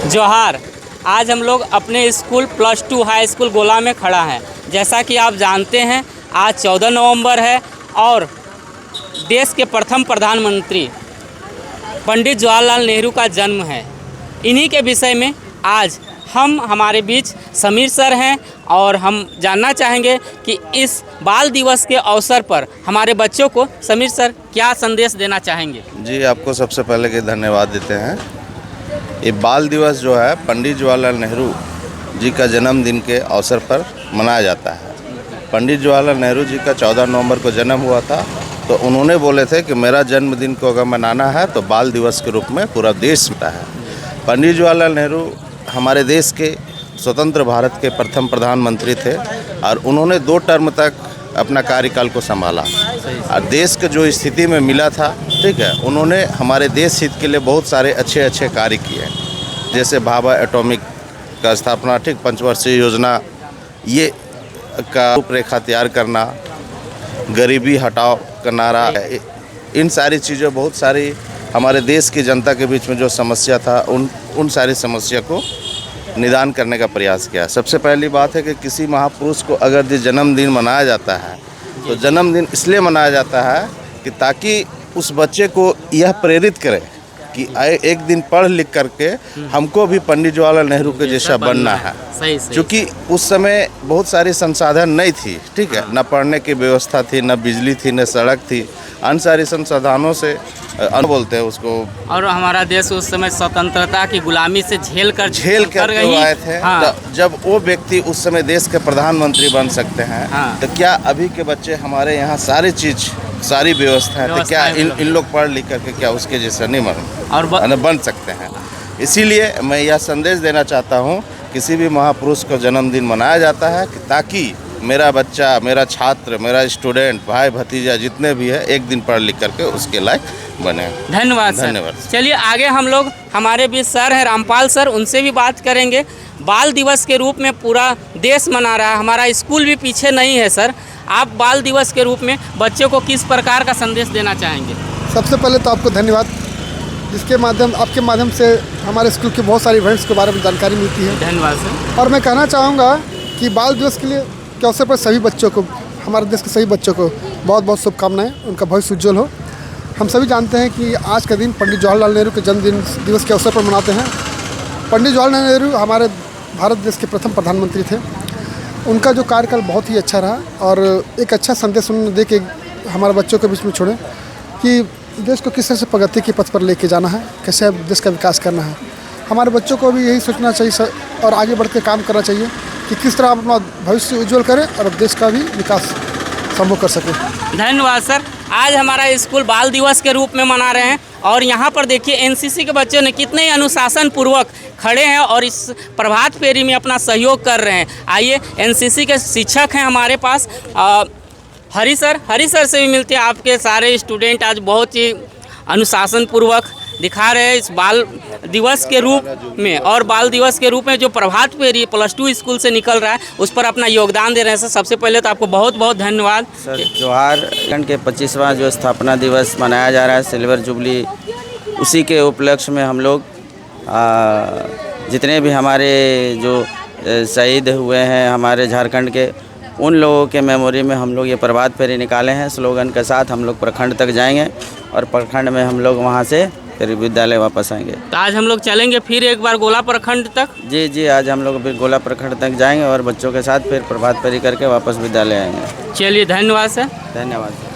जोहार। आज हम लोग अपने स्कूल +2 हाई स्कूल गोला में खड़ा हैं। जैसा कि आप जानते हैं आज 14 नवंबर है और देश के प्रथम प्रधानमंत्री पंडित जवाहरलाल नेहरू का जन्म है। इन्हीं के विषय में आज हमारे बीच समीर सर हैं और हम जानना चाहेंगे कि इस बाल दिवस के अवसर पर हमारे बच्चों को समीर सर क्या संदेश देना चाहेंगे। जी, आपको सबसे पहले के धन्यवाद देते हैं। ये बाल दिवस जो है पंडित जवाहरलाल नेहरू जी का जन्मदिन के अवसर पर मनाया जाता है। पंडित जवाहरलाल नेहरू जी का 14 नवंबर को जन्म हुआ था, तो उन्होंने बोले थे कि मेरा जन्मदिन को अगर मनाना है तो बाल दिवस के रूप में पूरा देश मनाता है। पंडित जवाहरलाल नेहरू हमारे देश के स्वतंत्र भारत के प्रथम प्रधानमंत्री थे और उन्होंने 2 टर्म तक अपना कार्यकाल को संभाला और देश के जो स्थिति में मिला था, ठीक है, उन्होंने हमारे देश हित के लिए बहुत सारे अच्छे कार्य किए, जैसे भाभा एटॉमिक का स्थापना, ठीक, पंचवर्षीय योजना, ये का रूपरेखा तैयार करना, गरीबी हटाओ का नारा, इन सारी चीज़ें, बहुत सारी हमारे देश की जनता के बीच में जो समस्या था उन सारी समस्या को निदान करने का प्रयास किया। सबसे पहली बात है कि किसी महापुरुष को अगर जन्मदिन मनाया जाता है तो जन्मदिन इसलिए मनाया जाता है कि ताकि उस बच्चे को यह प्रेरित करे कि एक दिन पढ़ लिख करके हमको भी पंडित जवाहरलाल नेहरू के जैसा बनना है। क्योंकि उस समय बहुत सारी संसाधन नहीं थी, ठीक है, न पढ़ने की व्यवस्था थी, न बिजली थी, न सड़क थी, अन्य सारी संसाधनों से बोलते हैं उसको। और हमारा देश उस समय स्वतंत्रता की गुलामी से झेल कर आए थे। हाँ। जब वो व्यक्ति उस समय देश के प्रधानमंत्री बन सकते हैं, हाँ, तो क्या अभी के बच्चे हमारे यहाँ सारी व्यवस्था है, तो क्या इन लोग पढ़ लिख करके क्या उसके जैसा नहीं बन सकते हैं। इसीलिए मैं यह संदेश देना चाहता हूँ, किसी भी महापुरुष का जन्मदिन मनाया जाता है कि ताकि मेरा बच्चा, मेरा छात्र, मेरा स्टूडेंट, भाई भतीजा जितने भी है एक दिन पढ़ लिख करके उसके लायक बने। धन्यवाद। चलिए आगे हम लोग, हमारे बीच सर हैं रामपाल सर, उनसे भी बात करेंगे। बाल दिवस के रूप में पूरा देश मना रहा है, हमारा स्कूल भी पीछे नहीं है। सर, आप बाल दिवस के रूप में बच्चों को किस प्रकार का संदेश देना चाहेंगे। सबसे पहले तो आपको धन्यवाद, जिसके आपके माध्यम से हमारे स्कूल के बहुत सारे इवेंट्स के बारे में जानकारी मिलती है। धन्यवाद सर। और मैं कहना चाहूँगा कि बाल दिवस के अवसर पर सभी बच्चों को, हमारे देश के सभी बच्चों को बहुत बहुत शुभकामनाएं, उनका भविष्य उज्ज्वल हो। हम सभी जानते हैं कि आज का दिन पंडित जवाहरलाल नेहरू के जन्मदिन दिवस के अवसर पर मनाते हैं। पंडित जवाहरलाल नेहरू हमारे भारत देश के प्रथम प्रधानमंत्री थे। उनका जो कार्यकाल बहुत ही अच्छा रहा और एक अच्छा संदेश उन्होंने दे के हमारे बच्चों के बीच में छोड़े कि देश को किस तरह से प्रगति के पथ पर लेके जाना है, कैसे देश का विकास करना है। हमारे बच्चों को भी यही सोचना चाहिए और आगे बढ़ के काम करना चाहिए कि किस तरह आप अपना भविष्य उज्ज्वल करें और देश का भी विकास संभव कर सकें। धन्यवाद सर। आज हमारा स्कूल बाल दिवस के रूप में मना रहे हैं और यहाँ पर देखिए एनसीसी के बच्चों ने कितने अनुशासन पूर्वक खड़े हैं और इस प्रभात फेरी में अपना सहयोग कर रहे हैं। आइए, एनसीसी के शिक्षक हैं हमारे पास, हरी सर से भी मिलते हैं। आपके सारे स्टूडेंट आज बहुत ही अनुशासन पूर्वक दिखा रहे हैं इस बाल दिवस के रूप में, और बाल दिवस के रूप में जो प्रभात फेरी +2 स्कूल से निकल रहा है उस पर अपना योगदान दे रहे हैं। सर, सबसे पहले तो आपको बहुत बहुत धन्यवाद। सर, जोहार के 25वां जो स्थापना दिवस मनाया जा रहा है, सिल्वर जुबली, उसी के उपलक्ष्य में हम लोग जितने भी हमारे जो शहीद हुए हैं हमारे झारखंड के, उन लोगों के मेमोरी में हम लोग ये प्रभात फेरी निकाले हैं। स्लोगन के साथ हम लोग प्रखंड तक जाएंगे और प्रखंड में हम लोग वहाँ से फिर विद्यालय वापस आएंगे। तो आज हम लोग चलेंगे फिर एक बार गोला प्रखंड तक। जी, आज हम लोग फिर गोला प्रखंड तक जाएंगे और बच्चों के साथ फिर प्रभात फेरी करके वापस विद्यालय आएंगे। चलिए, धन्यवाद सर। धन्यवाद।